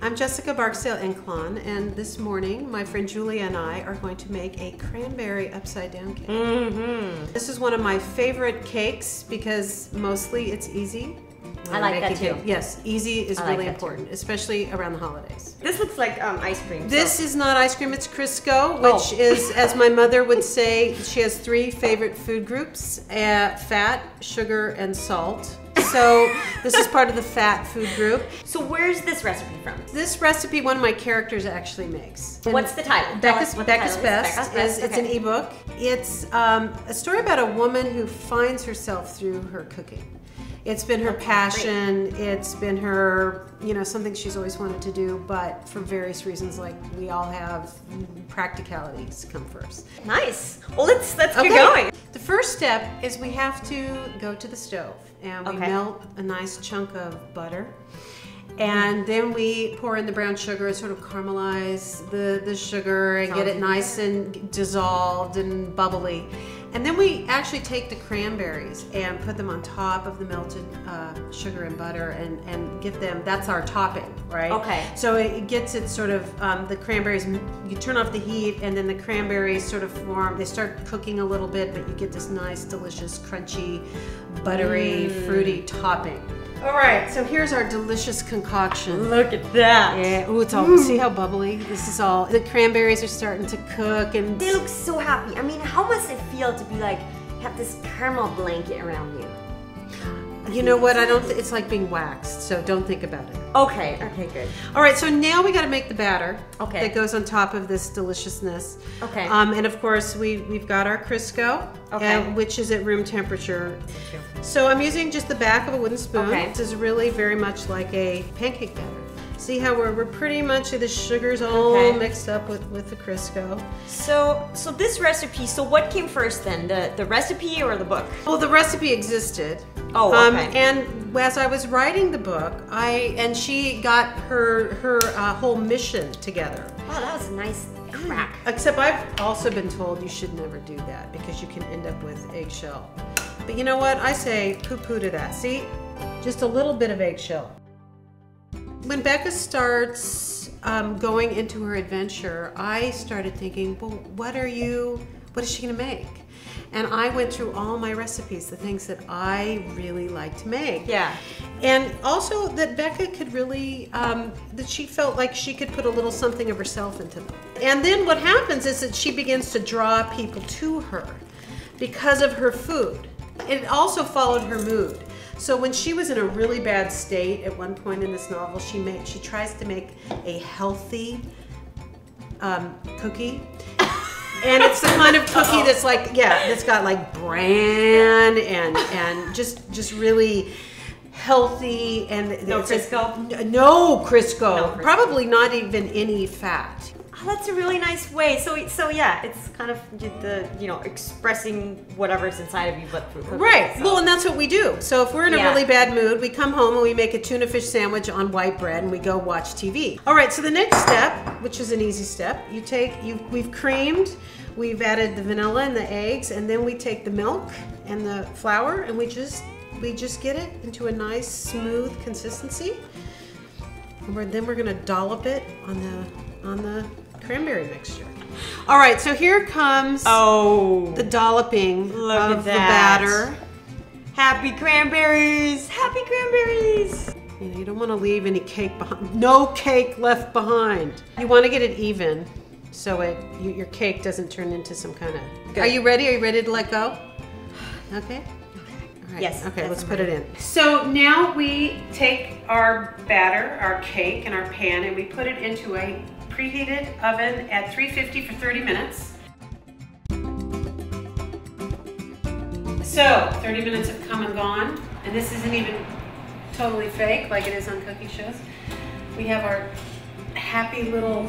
I'm Jessica Barksdale Inclon, and this morning my friend Julia and I are going to make a cranberry upside down cake. This is one of my favorite cakes because mostly it's easy. I like that too. Yes, easy is really important, especially around the holidays. This looks like ice cream. This is not ice cream, it's Crisco, which is, as my mother would say, she has 3 favorite food groups, fat, sugar, and salt. So this is part of the fat food group. So where's this recipe from? This recipe, one of my characters actually makes. What's the title? Becca's Best. It's an ebook. It's a story about a woman who finds herself through her cooking. It's been her passion. It's been her, something she's always wanted to do, but for various reasons, like we all have, practicalities come first. Nice. Well, let's get going. The first step is we have to go to the stove and we melt a nice chunk of butter. And then we pour in the brown sugar and sort of caramelize the sugar and get it nice and dissolved and bubbly. And then we actually take the cranberries and put them on top of the melted sugar and butter and give them, that's our topping, right? Okay. So it gets it sort of, the cranberries, you turn off the heat and then the cranberries sort of form, they start cooking a little bit, but you get this nice, delicious, crunchy, buttery, fruity topping. All right, so here's our delicious concoction. Look at that. Yeah, ooh, it's all, see how bubbly? This is all, the cranberries are starting to cook and... They look so happy. I mean, how must it feel to be like, have this caramel blanket around you? You know what, it's like being waxed, so don't think about it. Okay, good. All right, so now we gotta make the batter that goes on top of this deliciousness. Okay. And of course, we've got our Crisco, which is at room temperature. So I'm using just the back of a wooden spoon. This is really very much like a pancake batter. See how we're pretty much, the sugar's all mixed up with the Crisco. So this recipe, so what came first then? The recipe or the book? Well, the recipe existed. Oh, okay. And as I was writing the book, she got her whole mission together. Wow, that was a nice crack. Except I've also been told you should never do that because you can end up with eggshell. But you know what? I say poo-poo to that. See? Just a little bit of eggshell. When Becca starts going into her adventure, I started thinking, well, what is she gonna make? And I went through all my recipes, the things that I really like to make. Yeah. And also that Becca could really, that she felt like she could put a little something of herself into them. And then what happens is that she begins to draw people to her because of her food. It also followed her mood. So when she was in a really bad state at one point in this novel, she tries to make a healthy cookie. And it's the kind of cookie that's like, that's got like bran and just really healthy and no Crisco? No Crisco. Probably not even any fat. Oh, that's a really nice way. So yeah, it's kind of the expressing whatever's inside of you, but through cooking. Right. So. Well, and that's what we do. So if we're in a really bad mood, we come home and we make a tuna fish sandwich on white bread and we go watch TV. All right. So the next step, which is an easy step, we've creamed, we've added the vanilla and the eggs, and then we take the milk and the flour and we just get it into a nice smooth consistency. And then we're gonna dollop it on the cranberry mixture. All right, so here comes the dolloping of the batter. Happy cranberries! Happy cranberries! You don't want to leave any cake behind. No cake left behind. You want to get it even so your cake doesn't turn into some kind of... Good. Are you ready? Are you ready to let go? Okay. Right. Yes. Okay, let's put it in. So now we take our batter, our cake, and our pan, and we put it into a preheated oven at 350 for 30 minutes. So 30 minutes have come and gone, and this isn't even totally fake like it is on cookie shows. We have our happy little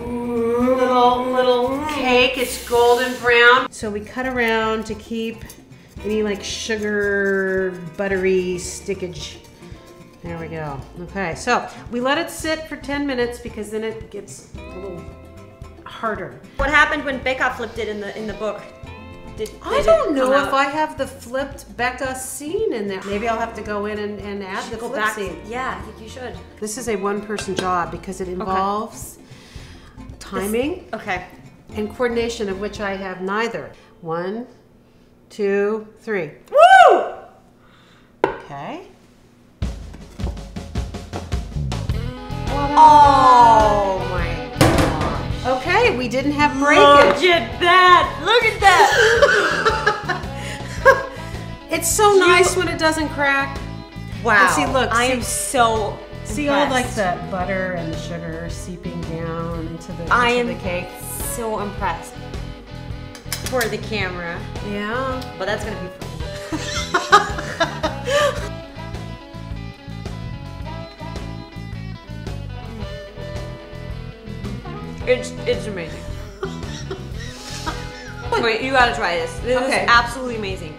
cake. It's golden brown. So we cut around to keep any like sugar, buttery stickage. There we go. Okay, so we let it sit for 10 minutes because then it gets a little harder. What happened when Becca flipped it in the book? I don't know if I have the flipped Becca scene in there. Maybe I'll have to go in and add the flip scene. Yeah, I think you should. This is a one-person job because it involves timing and coordination, of which I have neither. 1, 2, 3. Woo! Okay. Oh my gosh. Okay, we didn't have breakage. Look at that. Look at that. It's so nice when it doesn't crack. Wow. And see, look. I am so See impressed. all like the butter and the sugar seeping down into the cake. So impressed. For the camera. Yeah. But that's gonna be fun. It's amazing. Wait, you gotta try this. This is absolutely amazing.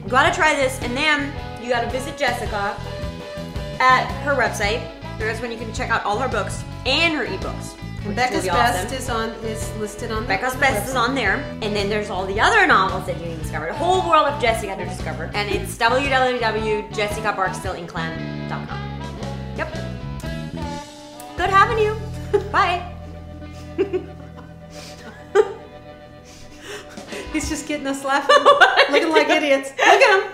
You gotta try this, and then you gotta visit Jessica at her website. There's when you can check out all her books and her ebooks. Becca's Best is listed on Becca's Best is on there, and then there's all the other novels that you can discover. The whole world of Jessica to discover, and it's www.jessicabarkstillinclan.com. Yep. Good having you. Bye. He's just getting us laughing, looking like idiots. Look at him.